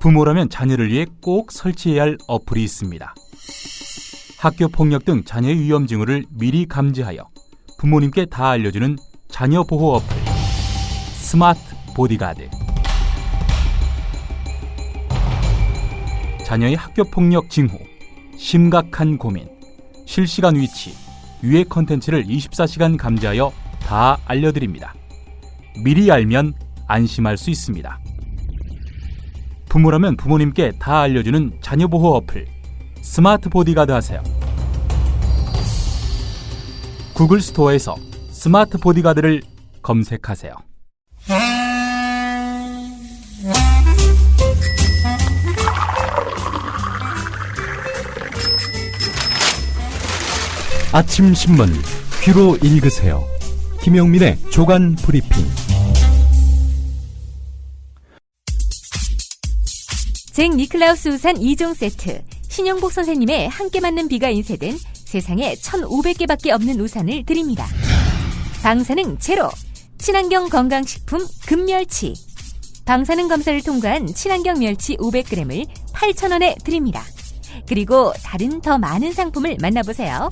부모라면 자녀를 위해 꼭 설치해야 할 어플이 있습니다. 학교 폭력 등 자녀의 위험 징후를 미리 감지하여 부모님께 다 알려주는 자녀 보호 어플 스마트 보디가드. 자녀의 학교 폭력 징후, 심각한 고민, 실시간 위치, 유해 컨텐츠를 24시간 감지하여 다 알려드립니다. 미리 알면 안심할 수 있습니다. 부모라면 부모님께 다 알려주는 자녀 보호 어플 스마트 보디가드 하세요. 구글 스토어에서 스마트 보디가드를 검색하세요. 아침 신문 귀로 읽으세요. 김영민의 조간 브리핑. 잭 니클라우스 우산 2종 세트, 신영복 선생님의 함께 맞는 비가 인쇄된 세상에 1,500개밖에 없는 우산을 드립니다. 방사능 제로, 친환경 건강식품 금멸치, 방사능 검사를 통과한 친환경 멸치 500g을 8,000원에 드립니다. 그리고 다른 더 많은 상품을 만나보세요.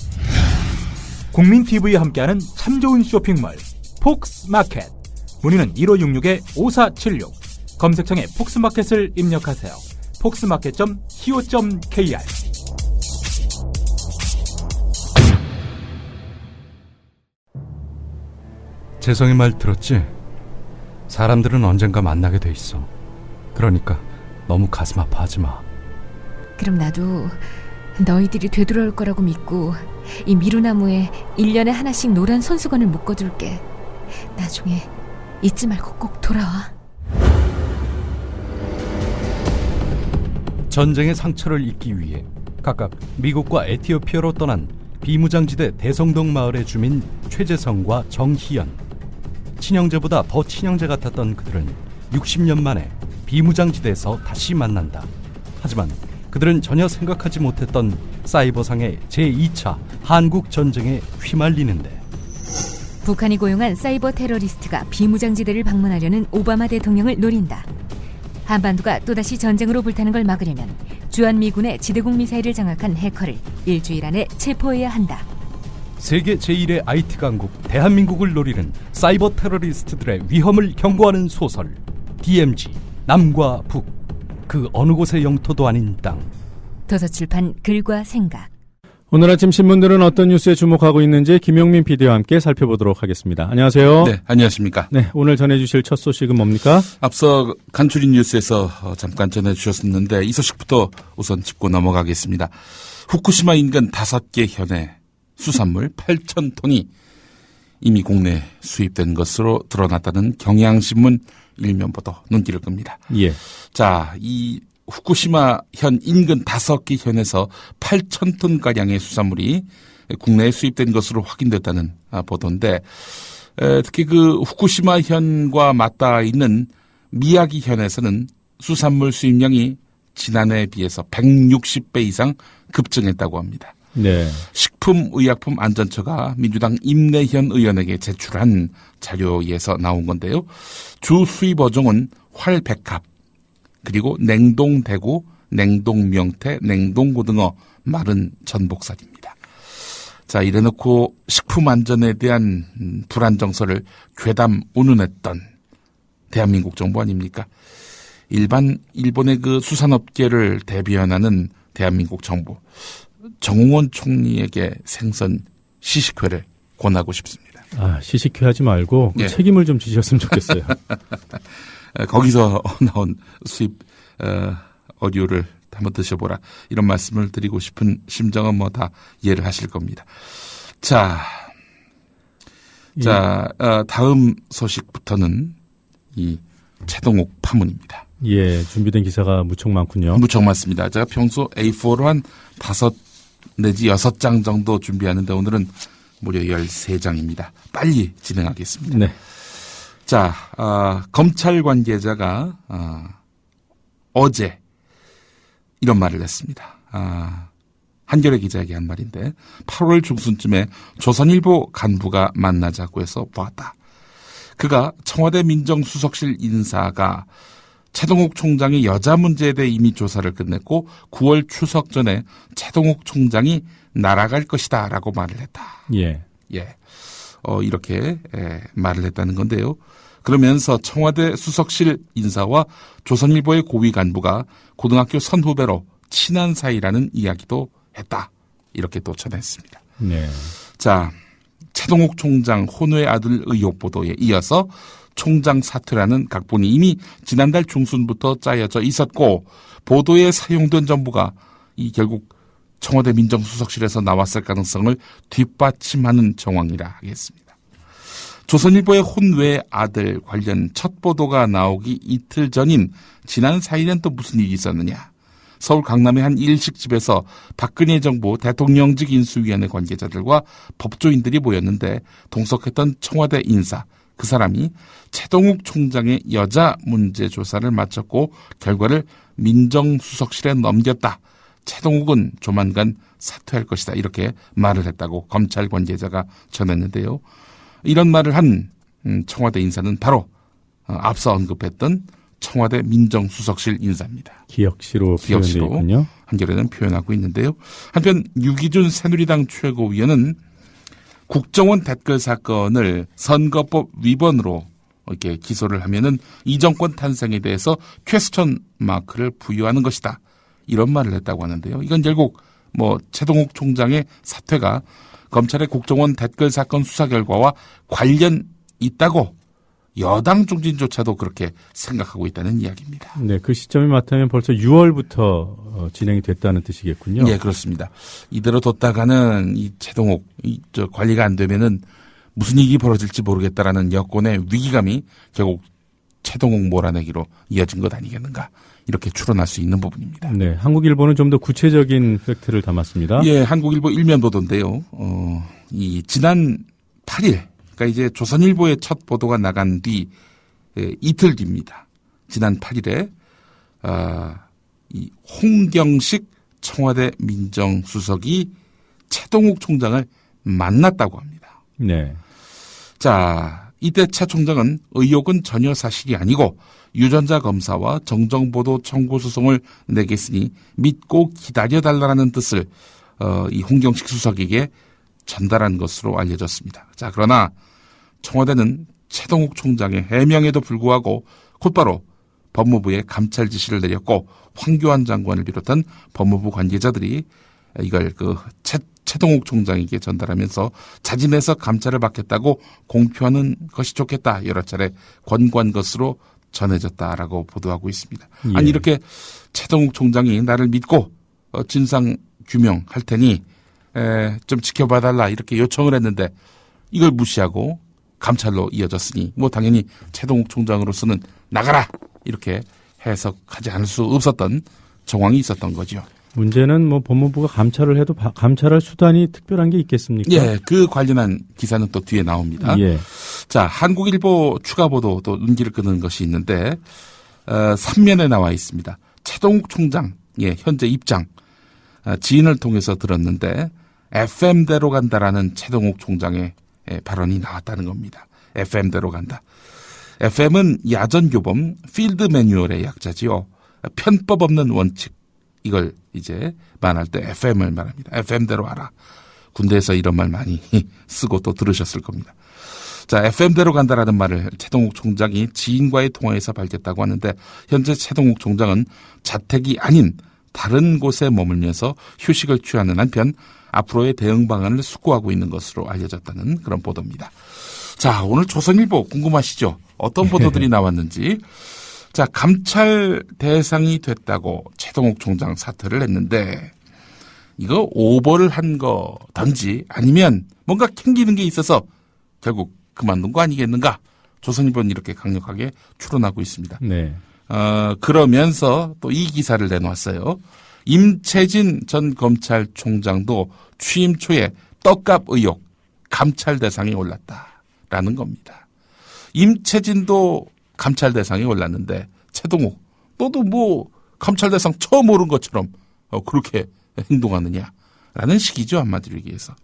국민TV와 함께하는 참 좋은 쇼핑몰 폭스마켓. 문의는 1566-5476. 검색창에 폭스마켓을 입력하세요. 폭스마켓.co.kr. 재성이 말 들었지? 사람들은 언젠가 만나게 돼 있어. 그러니까 너무 가슴 아파하지 마. 그럼 나도 너희들이 되돌아올 거라고 믿고 이 미루나무에 1년에 하나씩 노란 손수건을 묶어둘게. 나중에 잊지 말고 꼭 돌아와. 전쟁의 상처를 잊기 위해 각각 미국과 에티오피아로 떠난 비무장지대 대성동 마을의 주민 최재성과 정희연. 친형제보다 더 친형제 같았던 그들은 60년 만에 비무장지대에서 다시 만난다. 하지만 그들은 전혀 생각하지 못했던 사이버상의 제2차 한국전쟁에 휘말리는데, 북한이 고용한 사이버 테러리스트가 비무장지대를 방문하려는 오바마 대통령을 노린다. 한반도가 또다시 전쟁으로 불타는 걸 막으려면 주한미군의 지대공 미사일을 장악한 해커를 일주일 안에 체포해야 한다. 세계 제1의 IT 강국 대한민국을 노리는 사이버 테러리스트들의 위험을 경고하는 소설 DMZ 남과 북, 그 어느 곳의 영토도 아닌 땅. 도서출판 글과 생각. 오늘 아침 신문들은 어떤 뉴스에 주목하고 있는지 김용민 PD와 함께 살펴보도록 하겠습니다. 안녕하세요. 네, 안녕하십니까. 네, 오늘 전해주실 첫 소식은 뭡니까? 앞서 간추린 뉴스에서 잠깐 전해주셨었는데 이 소식부터 우선 짚고 넘어가겠습니다. 후쿠시마 인근 5개 현의 수산물 8,000톤이 이미 국내에 수입된 것으로 드러났다는 경향신문 일면 보도 눈길을 끕니다. 예. 자, 이 후쿠시마 현 인근 5개 현에서 8,000톤가량의 수산물이 국내에 수입된 것으로 확인됐다는 보도인데, 특히 그 후쿠시마 현과 맞닿아 있는 미야기 현에서는 수산물 수입량이 지난해에 비해서 160배 이상 급증했다고 합니다. 네. 식품의약품안전처가 민주당 임내현 의원에게 제출한 자료에서 나온 건데요. 주 수입 어종은 활백합, 그리고 냉동대구, 냉동명태, 냉동고등어, 마른 전복살입니다. 자, 이래놓고 식품안전에 대한 불안 정서를 괴담 운운했던 대한민국 정부 아닙니까? 일본의 그 수산업계를 대변하는 대한민국 정부, 정홍원 총리에게 생선 시식회를 권하고 싶습니다. 아, 시식회 하지 말고 예. 책임을 좀 지셨으면 좋겠어요. 거기서 나온 수입 어류를 한번 드셔보라, 이런 말씀을 드리고 싶은 심정은 뭐 다 이해를 하실 겁니다. 자, 다음 소식부터는 이 최동욱 파문입니다. 예, 준비된 기사가 무척 많군요. 무척 많습니다. 제가 평소 A4로 한 5 내지 6장 정도 준비하는데 오늘은 무려 13장입니다. 빨리 진행하겠습니다. 네. 자, 검찰 관계자가 어제 이런 말을 했습니다. 한겨레 기자에게 한 말인데, 8월 중순쯤에 조선일보 간부가 만나자고 해서 보았다. 그가 청와대 민정수석실 인사가 최동욱 총장의 여자 문제에 대해 이미 조사를 끝냈고 9월 추석 전에 최동욱 총장이 날아갈 것이다 라고 말을 했다. 예. 예. 이렇게 말을 했다는 건데요. 그러면서 청와대 수석실 인사와 조선일보의 고위 간부가 고등학교 선후배로 친한 사이라는 이야기도 했다. 이렇게 또 전했습니다. 네. 자, 최동욱 총장 혼외 아들 의혹 보도에 이어서 총장 사퇴라는 각본이 이미 지난달 중순부터 짜여져 있었고 보도에 사용된 정보가 결국 청와대 민정수석실에서 나왔을 가능성을 뒷받침하는 정황이라 하겠습니다. 조선일보의 혼외 아들 관련 첫 보도가 나오기 이틀 전인 지난 4일엔 또 무슨 일이 있었느냐. 서울 강남의 한 일식집에서 박근혜 정부 대통령직 인수위원회 관계자들과 법조인들이 모였는데 동석했던 청와대 인사, 그 사람이 최동욱 총장의 여자 문제 조사를 마쳤고 결과를 민정수석실에 넘겼다. 최동욱은 조만간 사퇴할 것이다. 이렇게 말을 했다고 검찰 관계자가 전했는데요. 이런 말을 한 청와대 인사는 바로 앞서 언급했던 청와대 민정수석실 인사입니다. 기억시로 표현되어 있군요. 한겨레는 표현하고 있는데요. 한편 유기준 새누리당 최고위원은 국정원 댓글 사건을 선거법 위반으로 이렇게 기소를 하면은 이 정권 탄생에 대해서 퀘스천 마크를 부여하는 것이다. 이런 말을 했다고 하는데요. 이건 결국 최동욱 총장의 사퇴가 검찰의 국정원 댓글 사건 수사 결과와 관련 있다고 여당 중진조차도 그렇게 생각하고 있다는 이야기입니다. 네, 그 시점이 맞다면 벌써 6월부터 진행이 됐다는 뜻이겠군요. 네, 그렇습니다. 이대로 뒀다가는 이 최동욱 관리가 안 되면은 무슨 일이 벌어질지 모르겠다라는 여권의 위기감이 결국 최동욱 몰아내기로 이어진 것 아니겠는가 이렇게 추론할 수 있는 부분입니다. 네, 한국일보는 좀 더 구체적인 팩트를 담았습니다. 예, 한국일보 일면 보도인데요. 지난 8일 그러니까 이제 조선일보의 첫 보도가 나간 뒤 이틀 뒤입니다. 지난 8일에 이 홍경식 청와대 민정수석이 최동욱 총장을 만났다고 합니다. 네. 자, 이때 최 총장은 의혹은 전혀 사실이 아니고 유전자 검사와 정정보도 청구 소송을 내겠으니 믿고 기다려달라는 뜻을 이 홍경식 수석에게 전달한 것으로 알려졌습니다. 자, 그러나 청와대는 최동욱 총장의 해명에도 불구하고 곧바로 법무부에 감찰 지시를 내렸고 황교안 장관을 비롯한 법무부 관계자들이 이걸 최동욱 총장에게 전달하면서 자진해서 감찰을 받겠다고 공표하는 것이 좋겠다. 여러 차례 권고한 것으로 전해졌다라고 보도하고 있습니다. 예. 아니 이렇게 최동욱 총장이 나를 믿고 진상 규명할 테니 좀 지켜봐달라 이렇게 요청을 했는데 이걸 무시하고 감찰로 이어졌으니 당연히 최동욱 총장으로서는 나가라 이렇게 해석하지 않을 수 없었던 정황이 있었던 거죠. 문제는 법무부가 감찰을 해도 감찰할 수단이 특별한 게 있겠습니까? 예, 그 관련한 기사는 또 뒤에 나옵니다. 예. 자, 한국일보 추가 보도 또 눈길을 끄는 것이 있는데 3면에 나와 있습니다. 최동욱 총장 현재 입장 지인을 통해서 들었는데 FM대로 간다라는 최동욱 총장의 발언이 나왔다는 겁니다. FM대로 간다. FM은 야전교범 필드 매뉴얼의 약자지요. 편법 없는 원칙. 이걸 이제 말할 때 FM을 말합니다. FM대로 하라. 군대에서 이런 말 많이 쓰고 또 들으셨을 겁니다. 자, FM대로 간다라는 말을 최동욱 총장이 지인과의 통화에서 밝혔다고 하는데 현재 최동욱 총장은 자택이 아닌 다른 곳에 머물면서 휴식을 취하는 한편 앞으로의 대응 방안을 숙고하고 있는 것으로 알려졌다는 그런 보도입니다. 자, 오늘 조선일보 궁금하시죠? 어떤 보도들이 나왔는지. 자, 감찰 대상이 됐다고 최동욱 총장 사퇴를 했는데 이거 오보를 한 거든지 아니면 뭔가 캥기는 게 있어서 결국 그만둔 거 아니겠는가? 조선일보는 이렇게 강력하게 추론하고 있습니다. 네. 그러면서 또 이 기사를 내놓았어요. 임채진 전 검찰총장도 취임 초에 떡값 의혹 감찰 대상에 올랐다라는 겁니다. 임채진도 감찰 대상에 올랐는데 최동욱 너도 감찰 대상 처음 오른 것처럼 그렇게 행동하느냐 라는 식이죠. 한마디로 얘기해서.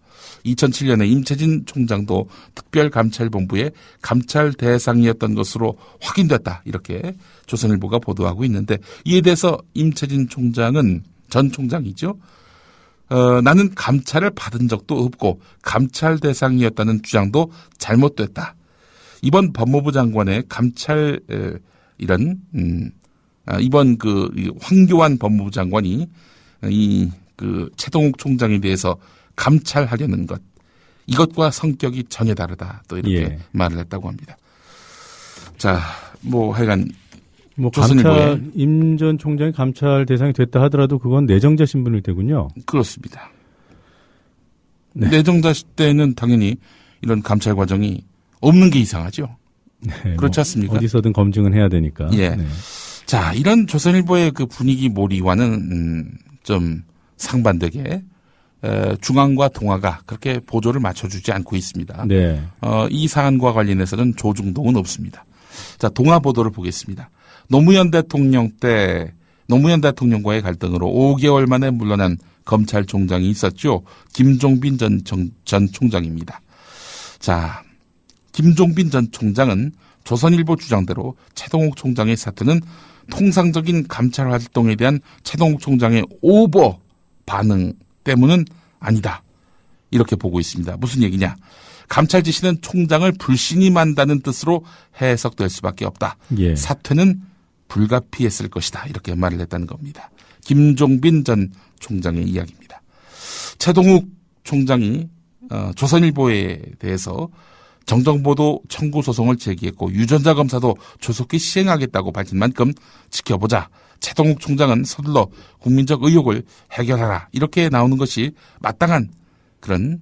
2007년에 임채진 총장도 특별감찰본부의 감찰 대상이었던 것으로 확인됐다. 이렇게 조선일보가 보도하고 있는데 이에 대해서 임채진 총장은 전 총장이죠. 나는 감찰을 받은 적도 없고 감찰 대상이었다는 주장도 잘못됐다. 이번 법무부 장관의 감찰 이번 황교안 법무부 장관이 최동욱 총장에 대해서 감찰하려는 것, 이것과 성격이 전혀 다르다. 또 이렇게 말을 했다고 합니다. 자, 하여간 감찰 임 전 총장이 감찰 대상이 됐다 하더라도 그건 내정자 신분일 때군요. 그렇습니다. 네. 내정자 때는 당연히 이런 감찰 과정이 없는 게 이상하죠. 네, 그렇지 않습니까? 어디서든 검증은 해야 되니까. 예. 네. 자, 이런 조선일보의 그 분위기 몰이와는 좀 상반되게 중앙과 동아가 그렇게 보조를 맞춰주지 않고 있습니다. 네. 이 사안과 관련해서는 조중동은 없습니다. 자, 동아 보도를 보겠습니다. 노무현 대통령과의 갈등으로 5개월 만에 물러난 검찰총장이 있었죠. 김종빈 전 총장입니다. 자, 김종빈 전 총장은 조선일보 주장대로 최동욱 총장의 사퇴는 통상적인 감찰 활동에 대한 최동욱 총장의 오버 반응 때문은 아니다. 이렇게 보고 있습니다. 무슨 얘기냐? 감찰 지시는 총장을 불신임한다는 뜻으로 해석될 수밖에 없다. 예. 사퇴는 불가피했을 것이다. 이렇게 말을 했다는 겁니다. 김종빈 전 총장의 이야기입니다. 최동욱 총장이 조선일보에 대해서 정정보도 청구 소송을 제기했고 유전자 검사도 조속히 시행하겠다고 밝힌 만큼 지켜보자. 최동욱 총장은 서둘러 국민적 의혹을 해결하라. 이렇게 나오는 것이 마땅한 그런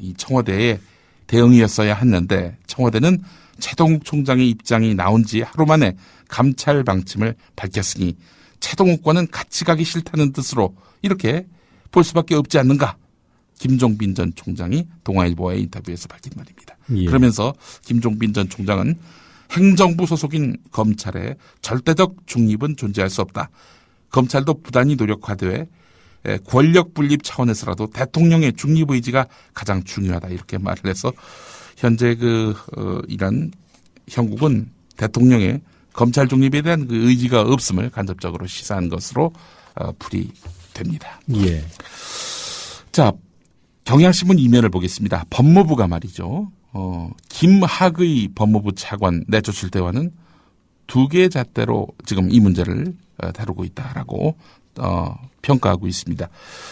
이 청와대의 대응이었어야 했는데 청와대는 최동욱 총장의 입장이 나온 지 하루 만에 감찰 방침을 밝혔으니 최동욱과는 같이 가기 싫다는 뜻으로 이렇게 볼 수밖에 없지 않는가. 김종빈 전 총장이 동아일보의 인터뷰에서 밝힌 말입니다. 예. 그러면서 김종빈 전 총장은 행정부 소속인 검찰에 절대적 중립은 존재할 수 없다. 검찰도 부단히 노력하되 권력 분립 차원에서라도 대통령의 중립 의지가 가장 중요하다. 이렇게 말을 해서 현재 이런 형국은 대통령의 검찰 중립에 대한 그 의지가 없음을 간접적으로 시사한 것으로 풀이됩니다. 예. 자, 경향신문 이면을 보겠습니다. 법무부가 말이죠. 김학의 법무부 차관 내조실 대화는 2개의 잣대로 지금 이 문제를 다루고 있다라고 평가하고 있습니다.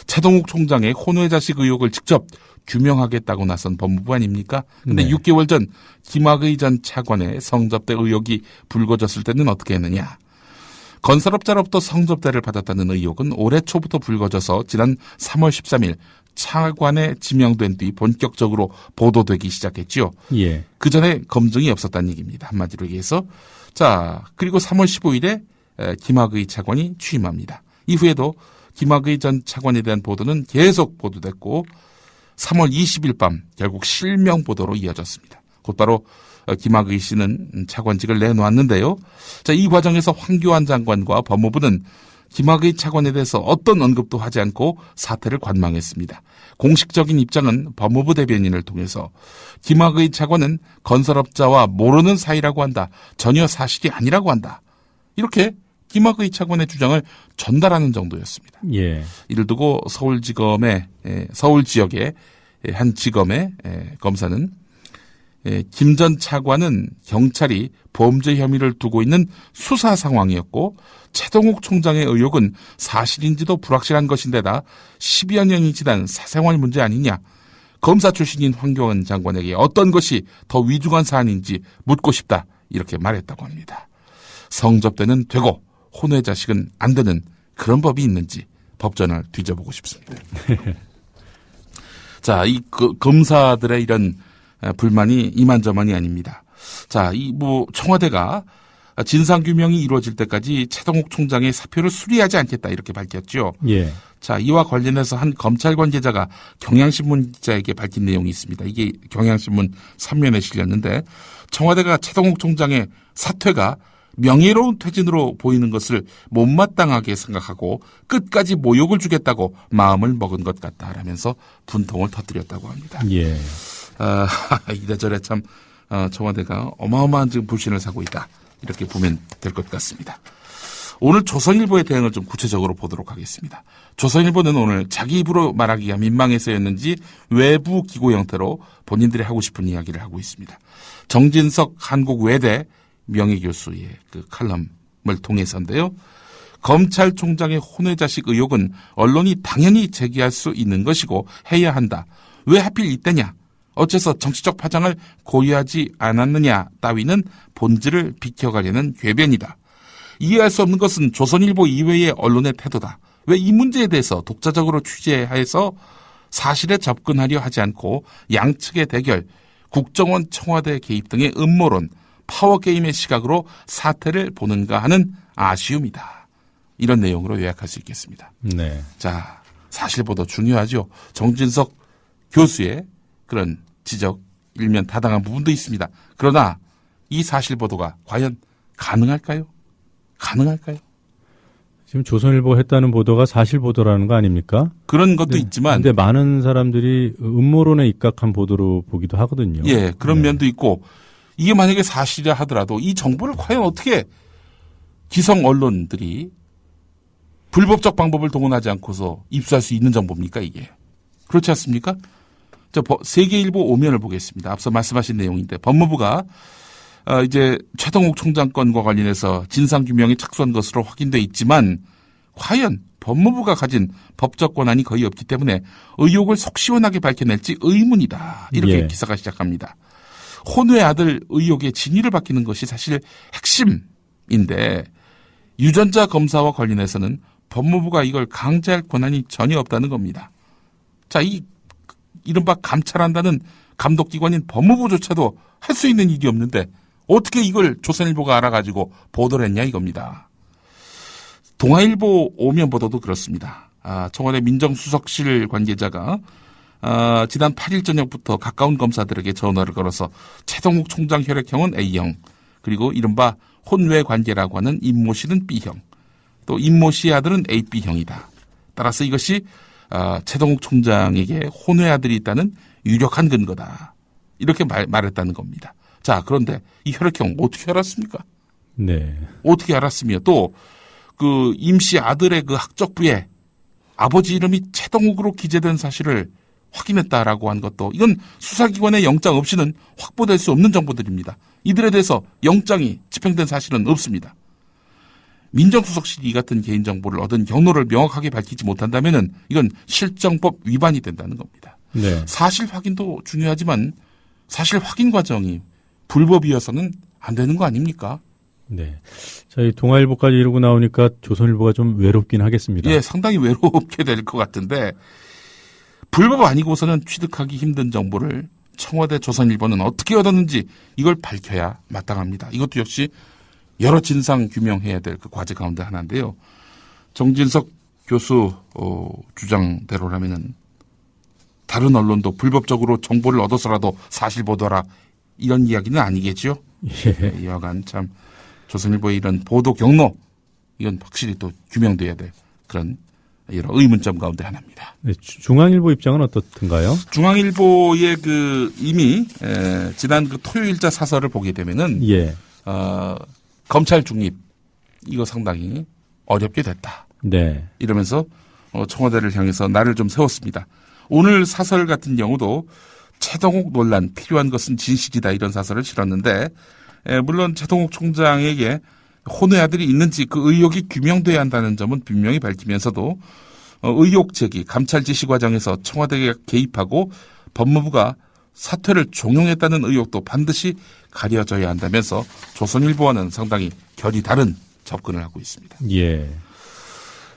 최동욱 총장의 혼외 자식 의혹을 직접 규명하겠다고 나선 법무부 아닙니까? 근데 네. 6개월 전 김학의 전 차관의 성접대 의혹이 불거졌을 때는 어떻게 했느냐? 건설업자로부터 성접대를 받았다는 의혹은 올해 초부터 불거져서 지난 3월 13일 차관에 지명된 뒤 본격적으로 보도되기 시작했지요. 예. 그 전에 검증이 없었다는 얘기입니다. 한마디로 얘기해서. 자, 그리고 3월 15일에 김학의 차관이 취임합니다. 이후에도 김학의 전 차관에 대한 보도는 계속 보도됐고 3월 20일 밤 결국 실명 보도로 이어졌습니다. 곧바로 김학의 씨는 차관직을 내놓았는데요. 자, 이 과정에서 황교안 장관과 법무부는 김학의 차관에 대해서 어떤 언급도 하지 않고 사퇴를 관망했습니다. 공식적인 입장은 법무부 대변인을 통해서 김학의 차관은 건설업자와 모르는 사이라고 한다. 전혀 사실이 아니라고 한다. 이렇게 김학의 차관의 주장을 전달하는 정도였습니다. 예. 이를 두고 서울 지역의 한 지검의 검사는 김 전 차관은 경찰이 범죄 혐의를 두고 있는 수사 상황이었고 최동욱 총장의 의혹은 사실인지도 불확실한 것인데다 10여 년이 지난 사생활 문제 아니냐. 검사 출신인 황교안 장관에게 어떤 것이 더 위중한 사안인지 묻고 싶다. 이렇게 말했다고 합니다. 성접대는 되고 혼외 자식은 안 되는 그런 법이 있는지 법전을 뒤져보고 싶습니다. 자, 이 검사들의 이런 불만이 이만저만이 아닙니다. 자, 청와대가 진상규명이 이루어질 때까지 최동욱 총장의 사표를 수리하지 않겠다 이렇게 밝혔죠. 예. 자, 이와 관련해서 한 검찰 관계자가 경향신문 기자에게 밝힌 내용이 있습니다. 이게 경향신문 3면에 실렸는데 청와대가 최동욱 총장의 사퇴가 명예로운 퇴진으로 보이는 것을 못마땅하게 생각하고 끝까지 모욕을 주겠다고 마음을 먹은 것 같다라면서 분통을 터뜨렸다고 합니다. 예. 이래저래 참 청와대가 어마어마한 지금 불신을 사고 있다. 이렇게 보면 될 것 같습니다. 오늘 조선일보의 대응을 좀 구체적으로 보도록 하겠습니다. 조선일보는 오늘 자기 입으로 말하기가 민망해서였는지 외부 기고 형태로 본인들이 하고 싶은 이야기를 하고 있습니다. 정진석 한국외대 명예교수의 그 칼럼을 통해서인데요. 검찰총장의 혼외자식 의혹은 언론이 당연히 제기할 수 있는 것이고 해야 한다. 왜 하필 이때냐? 어째서 정치적 파장을 고려하지 않았느냐 따위는 본질을 비켜가려는 궤변이다. 이해할 수 없는 것은 조선일보 이외의 언론의 태도다. 왜 이 문제에 대해서 독자적으로 취재해서 사실에 접근하려 하지 않고 양측의 대결, 국정원 청와대 개입 등의 음모론, 파워게임의 시각으로 사태를 보는가 하는 아쉬움이다. 이런 내용으로 요약할 수 있겠습니다. 네. 자, 사실보다 중요하죠. 정진석 교수의 그런 지적, 일면 타당한 부분도 있습니다. 그러나 이 사실보도가 과연 가능할까요? 가능할까요? 지금 조선일보 했다는 보도가 사실 보도라는 거 아닙니까? 그런 것도 있지만. 근데 많은 사람들이 음모론에 입각한 보도로 보기도 하거든요. 예, 그런 면도 있고, 이게 만약에 사실이라 하더라도 이 정보를 과연 어떻게 기성 언론들이 불법적 방법을 동원하지 않고서 입수할 수 있는 정보입니까, 이게? 그렇지 않습니까? 세계일보 5면을 보겠습니다. 앞서 말씀하신 내용인데, 법무부가 이제 최동욱 총장 건과 관련해서 진상규명에 착수한 것으로 확인돼 있지만 과연 법무부가 가진 법적 권한이 거의 없기 때문에 의혹을 속 시원하게 밝혀낼지 의문이다. 이렇게 예. 기사가 시작합니다. 혼외 아들 의혹의 진위를 밝히는 것이 사실 핵심인데 유전자 검사와 관련해서는 법무부가 이걸 강제할 권한이 전혀 없다는 겁니다. 자, 이른바 감찰한다는 감독기관인 법무부조차도 할 수 있는 일이 없는데 어떻게 이걸 조선일보가 알아가지고 보도를 했냐 이겁니다. 동아일보 5면 보도도 그렇습니다. 청와대 민정수석실 관계자가 지난 8일 저녁부터 가까운 검사들에게 전화를 걸어서 최동욱 총장 혈액형은 A형, 그리고 이른바 혼외 관계라고 하는 임모 씨는 B형, 또 임모 씨의 아들은 AB형이다. 따라서 이것이 최동욱 총장에게 혼외 아들이 있다는 유력한 근거다. 이렇게 말했다는 겁니다. 자, 그런데 이 혈액형 어떻게 알았습니까? 네. 어떻게 알았으며 또 그 임 씨 아들의 그 학적부에 아버지 이름이 최동욱으로 기재된 사실을 확인했다라고 한 것도 이건 수사기관의 영장 없이는 확보될 수 없는 정보들입니다. 이들에 대해서 영장이 집행된 사실은 없습니다. 민정수석실이 이 같은 개인정보를 얻은 경로를 명확하게 밝히지 못한다면은 이건 실정법 위반이 된다는 겁니다. 네. 사실 확인도 중요하지만 사실 확인 과정이 불법이어서는 안 되는 거 아닙니까? 네. 자, 이 동아일보까지 이러고 나오니까 조선일보가 좀 외롭긴 하겠습니다. 예, 상당히 외롭게 될 것 같은데 불법 아니고서는 취득하기 힘든 정보를 청와대 조선일보는 어떻게 얻었는지 이걸 밝혀야 마땅합니다. 이것도 역시 여러 진상 규명해야 될 그 과제 가운데 하나인데요. 정진석 교수 주장대로라면은 다른 언론도 불법적으로 정보를 얻어서라도 사실 보도하라 이런 이야기는 아니겠죠. 예. 여하간 참 조선일보의 이런 보도 경로 이건 확실히 또 규명돼야 될 그런 여러 의문점 가운데 하나입니다. 네, 중앙일보 입장은 어떻든가요? 중앙일보의 그 이미 지난 그 토요일자 사설을 보게 되면은 예. 검찰 중립 이거 상당히 어렵게 됐다. 네. 이러면서 청와대를 향해서 날을 좀 세웠습니다. 오늘 사설 같은 경우도 최동욱 논란 필요한 것은 진실이다 이런 사설을 실었는데 물론 최동욱 총장에게 혼외 아들이 있는지 그 의혹이 규명돼야 한다는 점은 분명히 밝히면서도 의혹 제기, 감찰 지시 과정에서 청와대가 개입하고 법무부가 사퇴를 종용했다는 의혹도 반드시 가려져야 한다면서 조선일보와는 상당히 결이 다른 접근을 하고 있습니다. 예.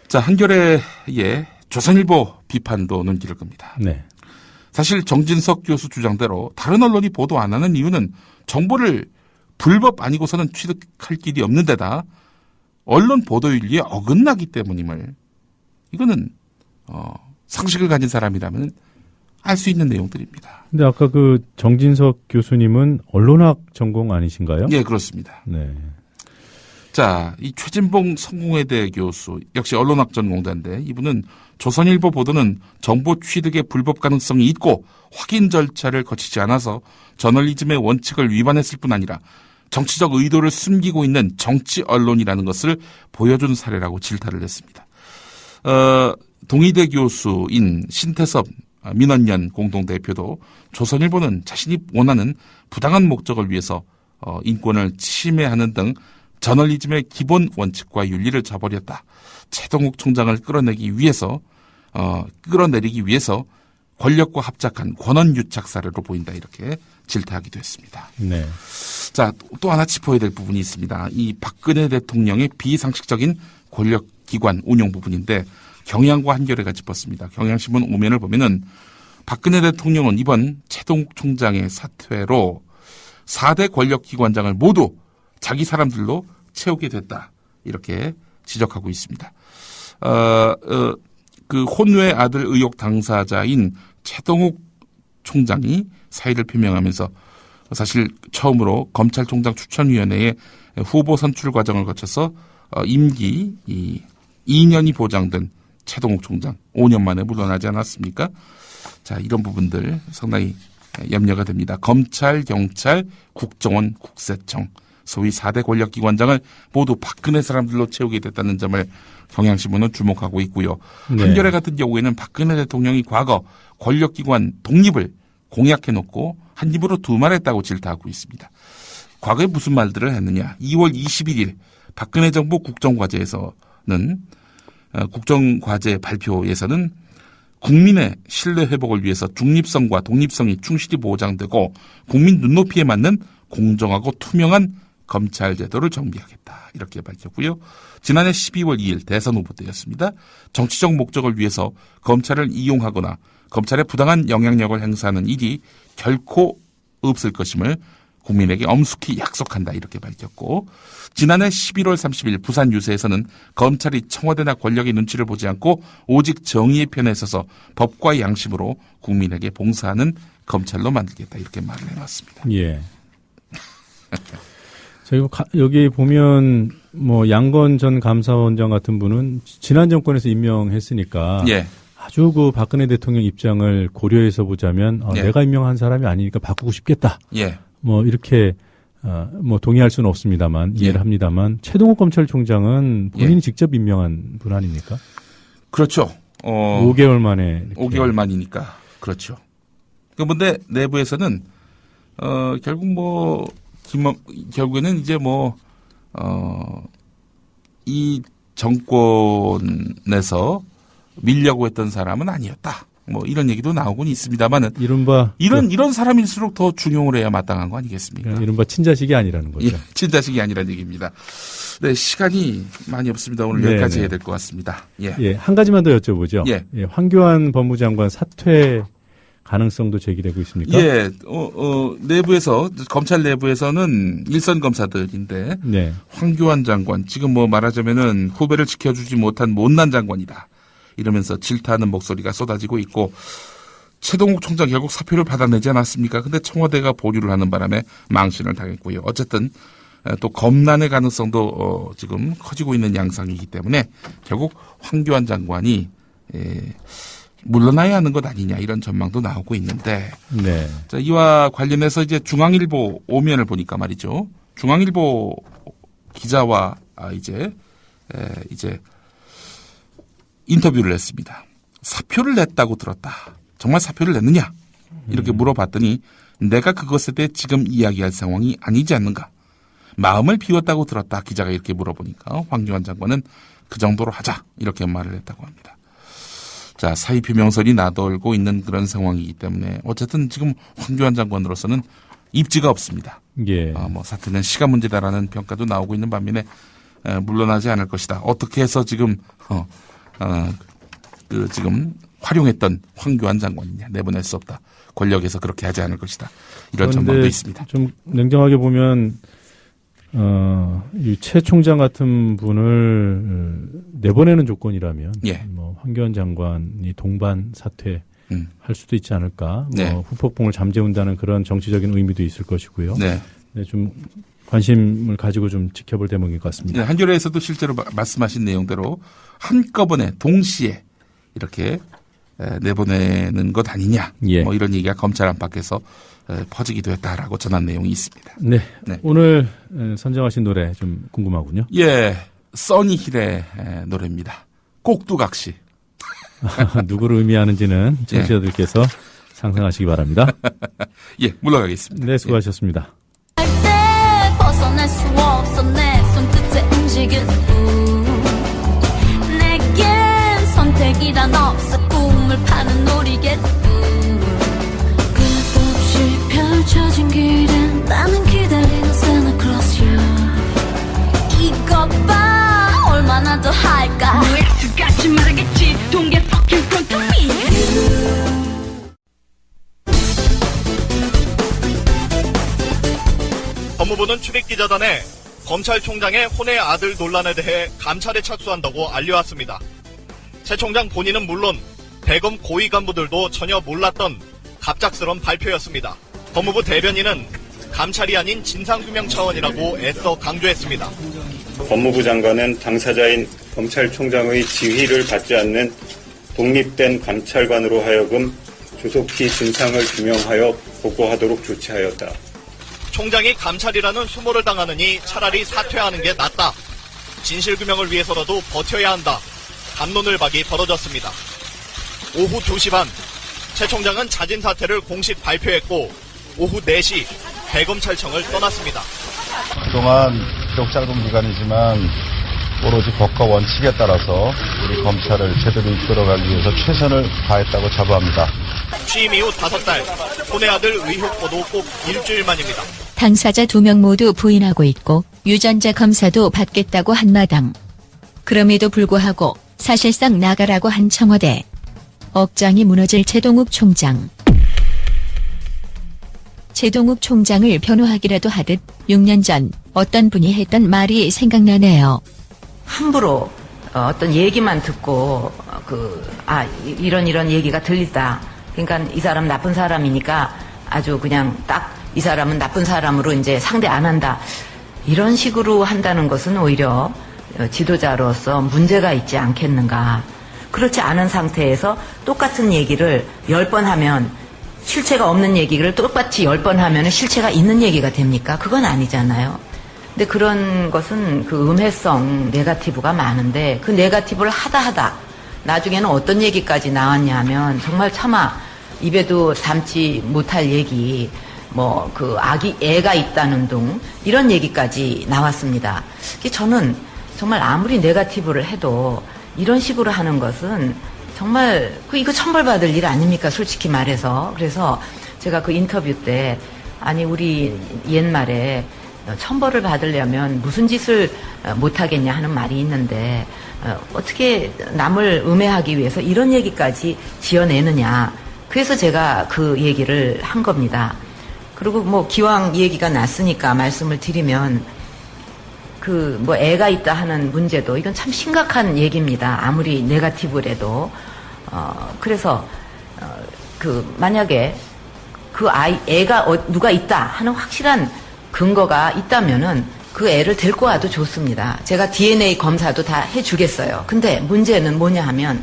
자, 한겨레의 조선일보 비판도 눈길을 끕니다. 네. 사실 정진석 교수 주장대로 다른 언론이 보도 안 하는 이유는 정보를 불법 아니고서는 취득할 길이 없는 데다 언론 보도윤리에 어긋나기 때문임을 이거는 상식을 가진 사람이라면 알 수 있는 내용들입니다. 근데 아까 그 정진석 교수님은 언론학 전공 아니신가요? 예, 그렇습니다. 네. 자, 이 최진봉 성공회대 교수, 역시 언론학 전공자인데 이분은 조선일보 보도는 정보 취득의 불법 가능성이 있고 확인 절차를 거치지 않아서 저널리즘의 원칙을 위반했을 뿐 아니라 정치적 의도를 숨기고 있는 정치 언론이라는 것을 보여준 사례라고 질타를 했습니다. 동의대 교수인 신태섭 민원연 공동대표도 조선일보는 자신이 원하는 부당한 목적을 위해서 인권을 침해하는 등 저널리즘의 기본 원칙과 윤리를 저버렸다. 최동욱 총장을 끌어내리기 위해서 권력과 합작한 권언유착 사례로 보인다. 이렇게 질타하기도 했습니다. 네. 자, 또 하나 짚어야 될 부분이 있습니다. 이 박근혜 대통령의 비상식적인 권력기관 운영 부분인데 경향과 한겨레가 짚었습니다. 경향신문 5면을 보면은 박근혜 대통령은 이번 최동욱 총장의 사퇴로 4대 권력기관장을 모두 자기 사람들로 채우게 됐다. 이렇게 지적하고 있습니다. 그 혼외 아들 의혹 당사자인 최동욱 총장이 사의를 표명하면서 사실 처음으로 검찰총장 추천위원회의 후보 선출 과정을 거쳐서 임기 2년이 보장된 최동욱 총장 5년 만에 물러나지 않았습니까? 자, 이런 부분들 상당히 염려가 됩니다. 검찰, 경찰, 국정원, 국세청 소위 4대 권력기관장을 모두 박근혜 사람들로 채우게 됐다는 점을 경향신문은 주목하고 있고요. 네. 한겨레 같은 경우에는 박근혜 대통령이 과거 권력기관 독립을 공약해놓고 한 입으로 두 말했다고 질타하고 있습니다. 과거에 무슨 말들을 했느냐. 2월 21일 박근혜 정부 국정과제 발표에서는 국민의 신뢰 회복을 위해서 중립성과 독립성이 충실히 보장되고 국민 눈높이에 맞는 공정하고 투명한 검찰 제도를 정비하겠다. 이렇게 밝혔고요. 지난해 12월 2일 대선 후보 때였습니다. 정치적 목적을 위해서 검찰을 이용하거나 검찰의 부당한 영향력을 행사하는 일이 결코 없을 것임을 국민에게 엄숙히 약속한다. 이렇게 밝혔고 지난해 11월 30일 부산 유세에서는 검찰이 청와대나 권력의 눈치를 보지 않고 오직 정의의 편에 서서 법과 양심으로 국민에게 봉사하는 검찰로 만들겠다. 이렇게 말을 해놨습니다. 예. 여기 보면 뭐 양건 전 감사원장 같은 분은 지난 정권에서 임명했으니까 예. 아주 그 박근혜 대통령 입장을 고려해서 보자면 예. 내가 임명한 사람이 아니니까 바꾸고 싶겠다. 예. 뭐 이렇게 뭐 동의할 수는 없습니다만 이해를 예. 합니다만 최동욱 검찰총장은 본인이 예. 직접 임명한 분 아닙니까? 그렇죠. 5개월 만에 이렇게. 5개월 만이니까 그렇죠. 그런데 내부에서는 결국에는 이제 이 정권에서 밀려고 했던 사람은 아니었다. 뭐 이런 얘기도 나오곤 있습니다만은 이런 사람일수록 더 중용을 해야 마땅한 거 아니겠습니까? 이른바 친자식이 아니라는 거죠. 예, 친자식이 아니라는 얘기입니다. 네, 시간이 많이 없습니다. 오늘 여기까지 해야 될 것 같습니다. 예. 예, 한 가지만 더 여쭤보죠. 예. 예, 황교안 법무장관 사퇴 가능성도 제기되고 있습니까? 예, 내부에서, 검찰 내부에서는 일선 검사들인데, 네. 황교안 장관, 지금 뭐 말하자면은 후배를 지켜주지 못한 못난 장관이다. 이러면서 질타하는 목소리가 쏟아지고 있고, 최동욱 총장 결국 사표를 받아내지 않았습니까? 근데 청와대가 보류를 하는 바람에 망신을 당했고요. 어쨌든, 또 검난의 가능성도 지금 커지고 있는 양상이기 때문에 결국 황교안 장관이, 물러나야 하는 것 아니냐 이런 전망도 나오고 있는데 네. 자, 이와 관련해서 이제 중앙일보 5면을 보니까 말이죠. 중앙일보 기자와 이제 인터뷰를 했습니다. 사표를 냈다고 들었다. 정말 사표를 냈느냐? 이렇게 물어봤더니 내가 그것에 대해 지금 이야기할 상황이 아니지 않는가? 마음을 비웠다고 들었다. 기자가 이렇게 물어보니까 황교안 장관은 그 정도로 하자 이렇게 말을 했다고 합니다. 자, 사의 표명설이 나돌고 있는 그런 상황이기 때문에 어쨌든 지금 황교안 장관으로서는 입지가 없습니다. 예. 사퇴는 시간 문제다라는 평가도 나오고 있는 반면에 물러나지 않을 것이다. 어떻게 해서 지금 지금 활용했던 황교안 장관이냐 내보낼 수 없다. 권력에서 그렇게 하지 않을 것이다. 이런 전망도 있습니다. 좀 냉정하게 보면 이 최 총장 같은 분을 내보내는 조건이라면 예. 황교안 장관이 동반 사퇴할 수도 있지 않을까. 네. 후폭풍을 잠재운다는 그런 정치적인 의미도 있을 것이고요. 네. 네, 좀 관심을 가지고 좀 지켜볼 대목인 것 같습니다. 네, 한겨레에서도 실제로 말씀하신 내용대로 한꺼번에 동시에 이렇게 내보내는 것 아니냐. 예. 뭐 이런 얘기가 검찰 안팎에서 퍼지기도 했다라고 전한 내용이 있습니다. 네. 네. 오늘 선정하신 노래 좀 궁금하군요. 예, 써니힐의 노래입니다. 꼭두각시. 누구를 의미하는지는 청취자들께서 상상하시기 바랍니다. 예, 물러가겠습니다. 네, 수고하셨습니다. 벗어날 수 없어 내 손끝에 움직일 내겐 선택이란 없어 꿈을 파는 놀이겠 끝도 없이 펼쳐진 길엔 나는 기다리는 Santa Claus 이것 봐 얼마나 더 할까 왜 같이 말하겠지 Don't get fucking front of me 법무부는 출입기자단에 검찰총장의 혼외 아들 논란에 대해 감찰에 착수한다고 알려왔습니다. 새 총장 본인은 물론 대검 고위 간부들도 전혀 몰랐던 갑작스런 발표였습니다. 법무부 대변인은 감찰이 아닌 진상규명 차원이라고 애써 강조했습니다. 법무부 장관은 당사자인 검찰총장의 지휘를 받지 않는 독립된 감찰관으로 하여금 조속히 진상을 규명하여 보고하도록 조치하였다. 총장이 감찰이라는 수모를 당하느니 차라리 사퇴하는 게 낫다. 진실규명을 위해서라도 버텨야 한다. 담론을박이 벌어졌습니다. 오후 2시 반, 최 총장은 자진 사퇴를 공식 발표했고 오후 4시 대검찰청을 떠났습니다. 그동안 비록 짧은 기간이지만 오로지 법과 원칙에 따라서 우리 검찰을 제대로 이끌어가기 위해서 최선을 다했다고 자부합니다. 취임 이후 5달, 혼외 아들 의혹 보도 꼭 일주일 만입니다. 당사자 2명 모두 부인하고 있고 유전자 검사도 받겠다고 한 마당. 그럼에도 불구하고 사실상 나가라고 한 청와대. 억장이 무너질 최동욱 총장. 최동욱 총장을 변호하기라도 하듯 6년 전 어떤 분이 했던 말이 생각나네요. 함부로 어떤 얘기만 듣고 이런 얘기가 들리다. 그러니까 이 사람 나쁜 사람이니까 아주 그냥 딱 이 사람은 나쁜 사람으로 이제 상대 안 한다. 이런 식으로 한다는 것은 오히려 지도자로서 문제가 있지 않겠는가. 그렇지 않은 상태에서 똑같은 얘기를 10번 하면 실체가 없는 얘기를 똑같이 10번 하면 실체가 있는 얘기가 됩니까? 그건 아니잖아요. 근데 그런 것은 그 음해성, 네거티브가 많은데 그 네거티브를 하다 나중에는 어떤 얘기까지 나왔냐 하면 정말 차마 입에도 담지 못할 얘기, 애가 있다는 둥, 이런 얘기까지 나왔습니다. 저는 정말 아무리 네거티브를 해도 이런 식으로 하는 것은 정말 이거 처벌받을 일 아닙니까? 솔직히 말해서. 그래서 제가 그 인터뷰 때 우리 옛말에 처벌을 받으려면 무슨 짓을 못하겠냐 하는 말이 있는데 어떻게 남을 음해하기 위해서 이런 얘기까지 지어내느냐. 그래서 제가 그 얘기를 한 겁니다. 그리고 기왕 얘기가 났으니까 말씀을 드리면 애가 있다 하는 문제도 이건 참 심각한 얘기입니다. 아무리 네거티브래도. 그래서 만약에 애가 누가 있다 하는 확실한 근거가 있다면은 그 애를 데리고 와도 좋습니다. 제가 DNA 검사도 다 해주겠어요. 근데 문제는 뭐냐 하면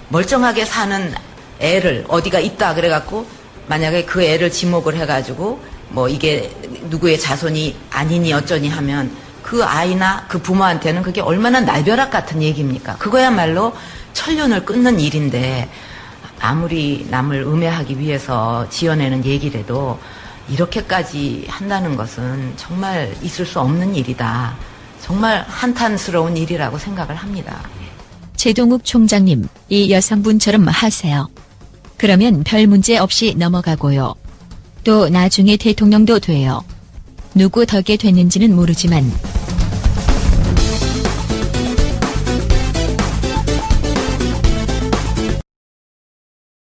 멀쩡하게 사는 애를 어디가 있다 그래갖고 만약에 그 애를 지목을 해가지고 이게 누구의 자손이 아니니 어쩌니 하면 그 아이나 그 부모한테는 그게 얼마나 날벼락 같은 얘기입니까? 그거야말로 천륜을 끊는 일인데 아무리 남을 음해하기 위해서 지어내는 얘기라도 이렇게까지 한다는 것은 정말 있을 수 없는 일이다. 정말 한탄스러운 일이라고 생각을 합니다. 최동욱 총장님, 이 여성분처럼 하세요. 그러면 별 문제 없이 넘어가고요. 또 나중에 대통령도 돼요. 누구 덕에 됐는지는 모르지만